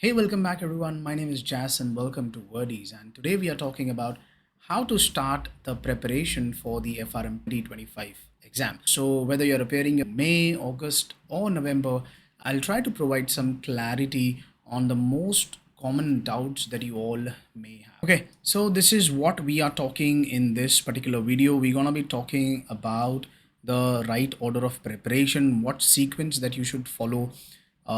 Hey, welcome back everyone. My name is Jas and welcome to Wordies. And today we are talking about how to start the preparation for the FRM 2025 exam. So, whether you're appearing in May, August, or November, I'll try to provide some clarity on the most common doubts that you all may have. Okay, so this is what we are talking in this particular video. We're going to be talking about the right order of preparation, what sequence that you should follow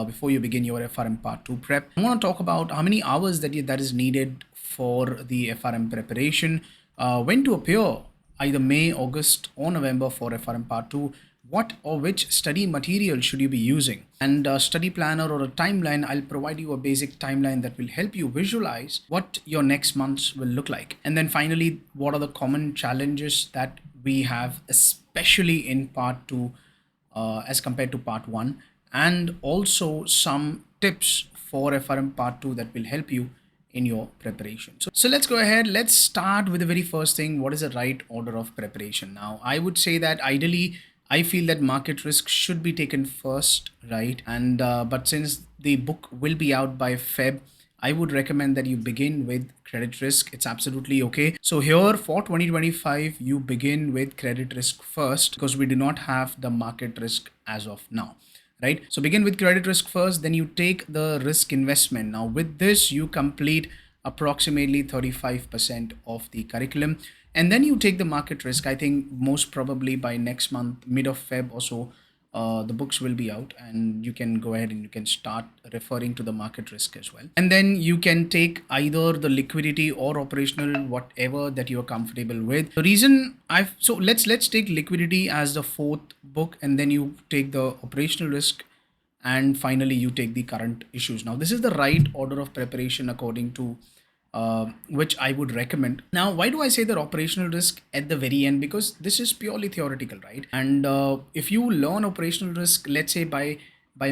before you begin your FRM Part 2 prep. I want to talk about how many hours that is needed for the FRM preparation, when to appear, either May, August, or November for FRM Part 2, what or which study material should you be using, and a study planner or a timeline. I'll provide you a basic timeline that will help you visualize what your next months will look like. And then finally, what are the common challenges that we have, especially in Part 2 as compared to Part 1, and also some tips for FRM Part 2 that will help you in your preparation. So let's go ahead. Let's start with the very first thing. What is the right order of preparation? Now, I would say that ideally, I feel that market risk should be taken first, right? And but since the book will be out by Feb, I would recommend that you begin with credit risk. It's absolutely okay. So here for 2025, you begin with credit risk first because we do not have the market risk as of now, right? So begin with credit risk first, then you take the risk investment. Now with this, you complete approximately 35% of the curriculum, and then you take the market risk. I think most probably by next month, mid of Feb or so, the books will be out and you can go ahead and you can start referring to the market risk as well. And then you can take either the liquidity or operational, whatever that you are comfortable with. The reason so let's take liquidity as the fourth book, and then you take the operational risk, and finally you take the current issues. Now this is the right order of preparation according to which I would recommend. Now, why do I say that operational risk at the very end? Because this is purely theoretical, right? And if you learn operational risk, let's say by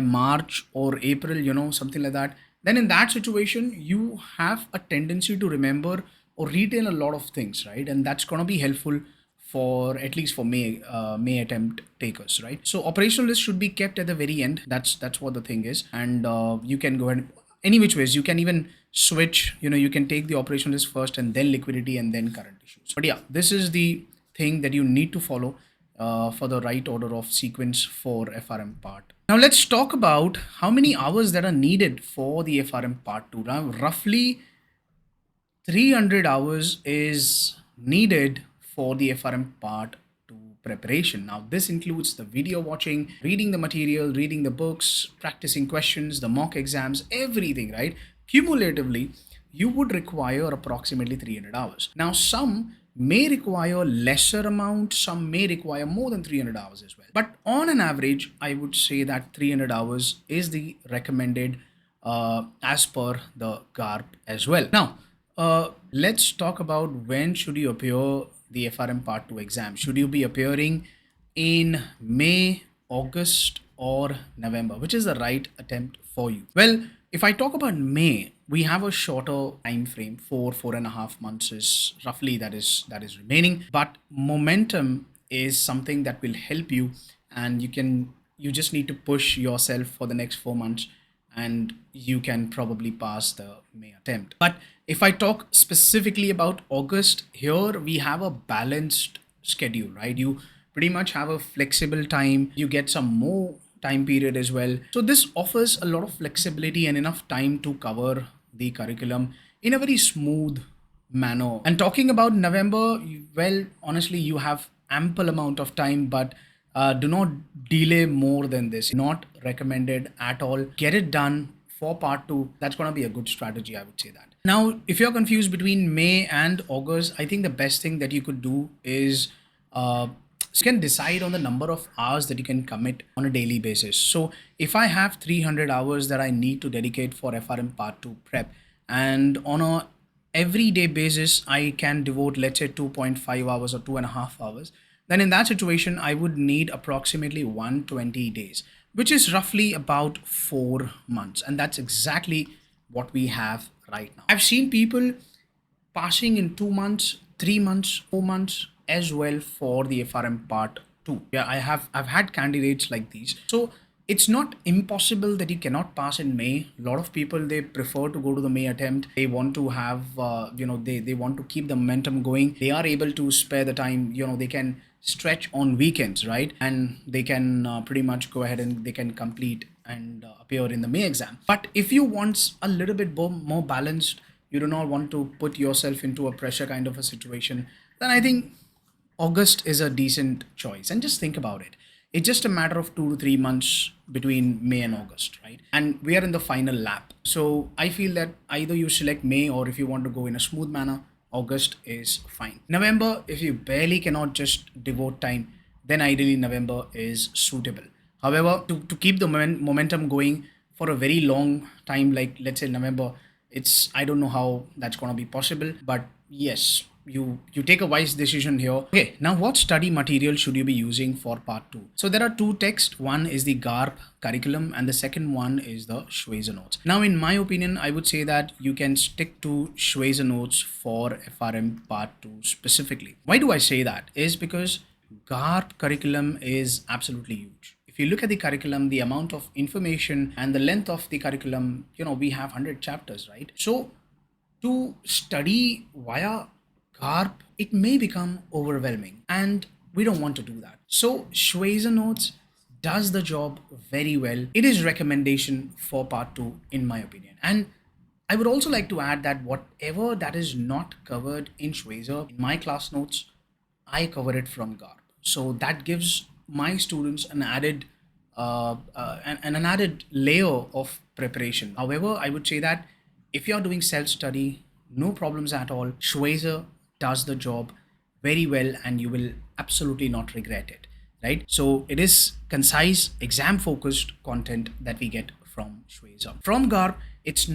March or April, something like that, then in that situation, you have a tendency to remember or retain a lot of things, right? And that's gonna be helpful for at least for May attempt takers, right? So operational risk should be kept at the very end. That's what the thing is, and you can go ahead any which ways. You can even switch. You can take the operational risk first, and then liquidity, and then current issues. But yeah, this is the thing that you need to follow for the right order of sequence for FRM part. Now let's talk about how many hours that are needed for the FRM part 2. Now roughly 300 hours is needed for the FRM part 2 preparation. Now, this includes the video watching, reading the material, reading the books, practicing questions, the mock exams, everything, right? Cumulatively, you would require approximately 300 hours. Now, some may require lesser amount, some may require more than 300 hours as well. But on an average, I would say that 300 hours is the recommended as per the GARP as well. Now, let's talk about when should you appear the FRM Part 2 exam. Should you be appearing in May, August, or November? Which is the right attempt for you? Well, if I talk about May, we have a shorter time frame. 4.5 months is roughly that is remaining. But momentum is something that will help you, and you just need to push yourself for the next 4 months, and you can probably pass the May attempt. But if I talk specifically about August, here we have a balanced schedule, right? You pretty much have a flexible time, you get some more time period as well. So this offers a lot of flexibility and enough time to cover the curriculum in a very smooth manner. And talking about November, well, honestly, you have ample amount of time, but do not delay more than this. Not recommended at all. Get it done for part 2. That's going to be a good strategy, I would say that. Now, if you're confused between May and August, I think the best thing that you could do is you can decide on the number of hours that you can commit on a daily basis. So if I have 300 hours that I need to dedicate for FRM Part 2 prep, and on a everyday basis, I can devote, let's say, 2.5 hours or 2.5 hours, then in that situation, I would need approximately 120 days, which is roughly about 4 months. And that's exactly what we have right now. I've seen people passing in 2 months, 3 months, 4 months as well for the FRM part 2. Yeah, I've had candidates like these. So it's not impossible that you cannot pass in May. A lot of people, they prefer to go to the May attempt. They want to have, they want to keep the momentum going. They are able to spare the time. They can stretch on weekends, right? And they can pretty much go ahead and they can complete and appear in the May exam. But if you want a little bit more balanced, you do not want to put yourself into a pressure kind of a situation, then I think August is a decent choice. And just think about it. It's just a matter of 2 to 3 months between May and August, right? And we are in the final lap. So I feel that either you select May, or if you want to go in a smooth manner, August is fine. November, if you barely cannot just devote time, then ideally November is suitable. However, to keep the momentum going for a very long time, like let's say November, I don't know how that's gonna be possible, but yes, you take a wise decision here. Okay, now what study material should you be using for part two? So there are two texts. One is the GARP curriculum, and the second one is the Schweizer notes. Now, in my opinion, I would say that you can stick to Schweizer notes for FRM part two specifically. Why do I say that? Is because GARP curriculum is absolutely huge. If you look at the curriculum, the amount of information and the length of the curriculum, we have 100 chapters, right? So to study via GARP, it may become overwhelming, and we don't want to do that. So Schweizer Notes does the job very well. It is recommendation for part two, in my opinion. And I would also like to add that whatever that is not covered in Schweizer, in my class notes, I cover it from GARP. So that gives my students an added layer of preparation. However, I would say that if you're doing self-study, no problems at all. Schweizer does the job very well, and you will absolutely not regret it, right? So it is concise, exam-focused content that we get from Schweizer. From GARP, it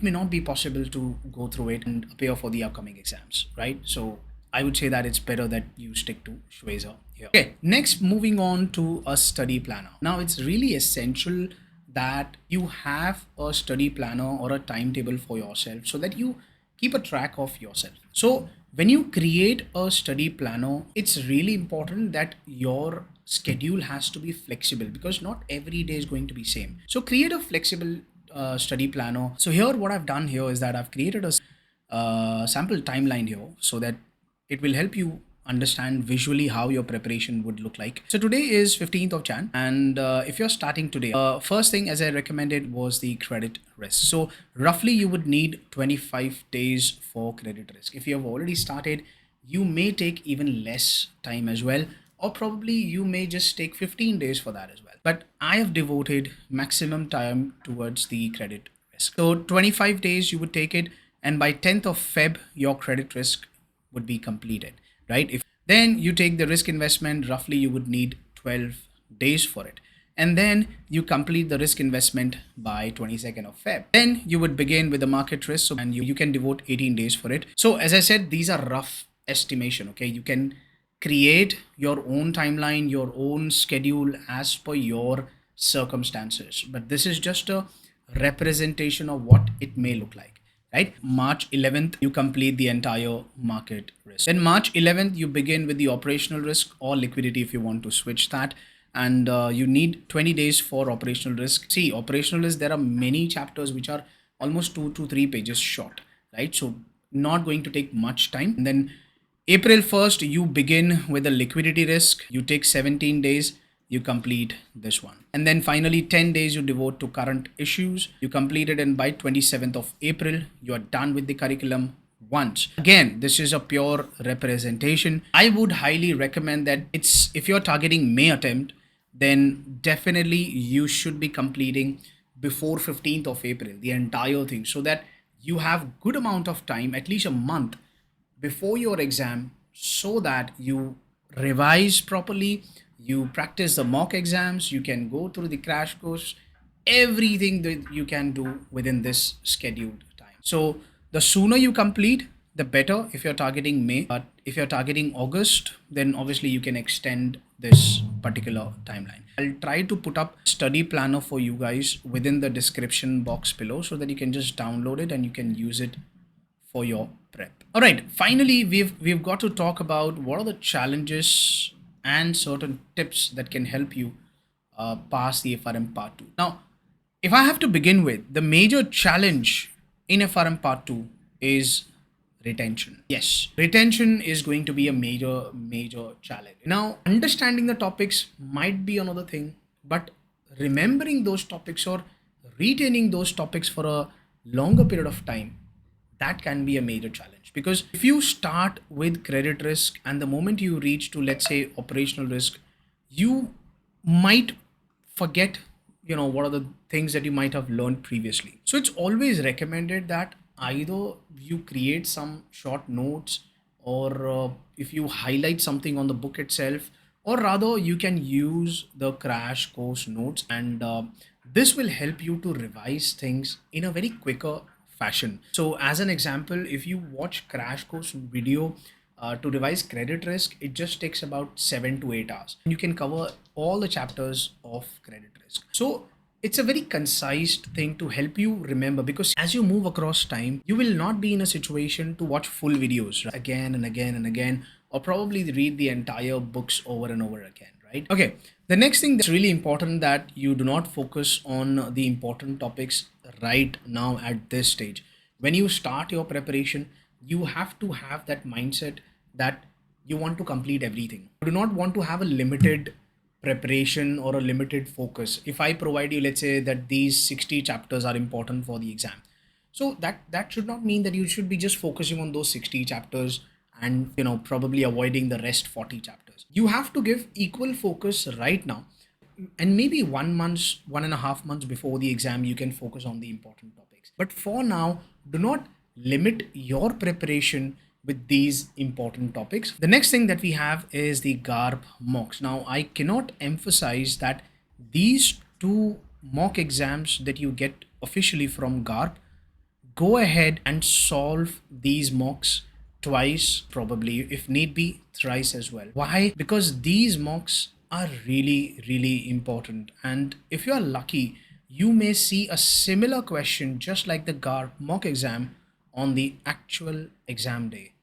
may not be possible to go through it and appear for the upcoming exams, right? So I would say that it's better that you stick to Schweizer here. Okay, next, moving on to a study planner. Now, it's really essential that you have a study planner or a timetable for yourself so that you keep a track of yourself. So when you create a study planner, it's really important that your schedule has to be flexible, because not every day is going to be same. So create a flexible study planner. So here, what I've done here is that I've created a sample timeline here so that it will help you understand visually how your preparation would look like. So today is 15th of Jan, and if you're starting today, first thing as I recommended was the credit risk. So roughly you would need 25 days for credit risk. If you have already started, you may take even less time as well, or probably you may just take 15 days for that as well. But I have devoted maximum time towards the credit risk. So 25 days you would take it, and by 10th of Feb, your credit risk would be completed, right? If then you take the risk investment, roughly you would need 12 days for it. And then you complete the risk investment by 22nd of Feb. Then you would begin with the market risk, and you can devote 18 days for it. So as I said, these are rough estimation, okay? You can create your own timeline, your own schedule as per your circumstances. But this is just a representation of what it may look like, right? March 11th, you complete the entire market risk. Then March 11th, you begin with the operational risk or liquidity if you want to switch that. And you need 20 days for operational risk. See, operational risk, there are many chapters which are almost 2 to 3 pages short, right? So not going to take much time. And then April 1st, you begin with the liquidity risk. You take 17 days, you complete this one. And then finally 10 days you devote to current issues. You complete it, and by 27th of April, you are done with the curriculum once. Again, this is a pure representation. I would highly recommend that if you're targeting May attempt, then definitely you should be completing before 15th of April, the entire thing, so that you have good amount of time, at least a month before your exam, so that you revise properly, you practice the mock exams, you can go through the crash course, everything that you can do within this scheduled time. So the sooner you complete, the better if you're targeting May. But if you're targeting August, then obviously you can extend this particular timeline. I'll try to put up study planner for you guys within the description box below so that you can just download it and you can use it for your prep. All right, finally, we've got to talk about what are the challenges and certain tips that can help you pass the FRM Part 2. Now, if I have to begin with, the major challenge in FRM Part 2 is retention. Yes, retention is going to be a major challenge. Now, understanding the topics might be another thing, but remembering those topics or retaining those topics for a longer period of time, that can be a major challenge, because if you start with credit risk and the moment you reach to, let's say, operational risk, you might forget, what are the things that you might have learned previously. So it's always recommended that either you create some short notes, or if you highlight something on the book itself, or rather you can use the crash course notes, and this will help you to revise things in a very quicker fashion. So as an example, if you watch crash course video to revise credit risk, it just takes about 7 to 8 hours. You can cover all the chapters of credit risk. So it's a very concise thing to help you remember, because as you move across time, you will not be in a situation to watch full videos, right, again and again and again, or probably read the entire books over and over again, right? Okay, the next thing that's really important, that you do not focus on the important topics right now at this stage. When you start your preparation, you have to have that mindset that you want to complete everything. You do not want to have a limited preparation or a limited focus. If I provide you, let's say, that these 60 chapters are important for the exam, so that should not mean that you should be just focusing on those 60 chapters and probably avoiding the rest 40 chapters. You have to give equal focus right now, and maybe 1 month, 1.5 months before the exam, you can focus on the important topics. But for now, do not limit your preparation with these important topics. The next thing that we have is the GARP mocks. Now, I cannot emphasize that these two mock exams that you get officially from GARP, go ahead and solve these mocks twice, probably if need be thrice as well. Why? Because these mocks are really important, and if you are lucky, you may see a similar question just like the GARP mock exam on the actual exam day,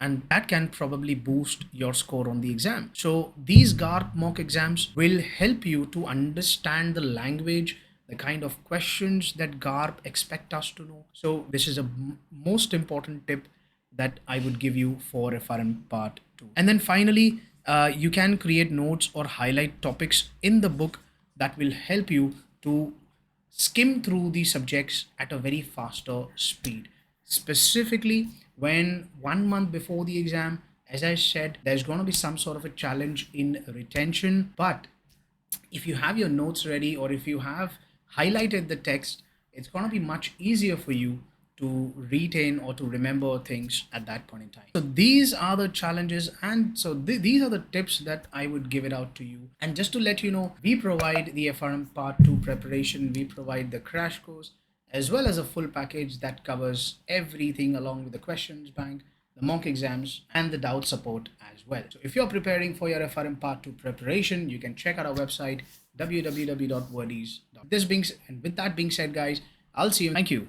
and that can probably boost your score on the exam. So these GARP mock exams will help you to understand the language, the kind of questions that GARP expect us to know. So this is a most important tip that I would give you for FRM part 2. And then finally, you can create notes or highlight topics in the book that will help you to skim through the subjects at a very faster speed. Specifically, when 1 month before the exam, as I said, there's going to be some sort of a challenge in retention. But if you have your notes ready, or if you have highlighted the text, it's going to be much easier for you to retain or to remember things at that point in time. So these are the challenges, and so these are the tips that I would give it out to you. And just to let you know, we provide the FRM part 2 preparation, we provide the crash course, as well as a full package that covers everything along with the questions bank, the mock exams, and the doubt support as well. So if you're preparing for your FRM part 2 preparation, you can check out our website www.wordies.com. And with that being said, guys, I'll see you. Thank you.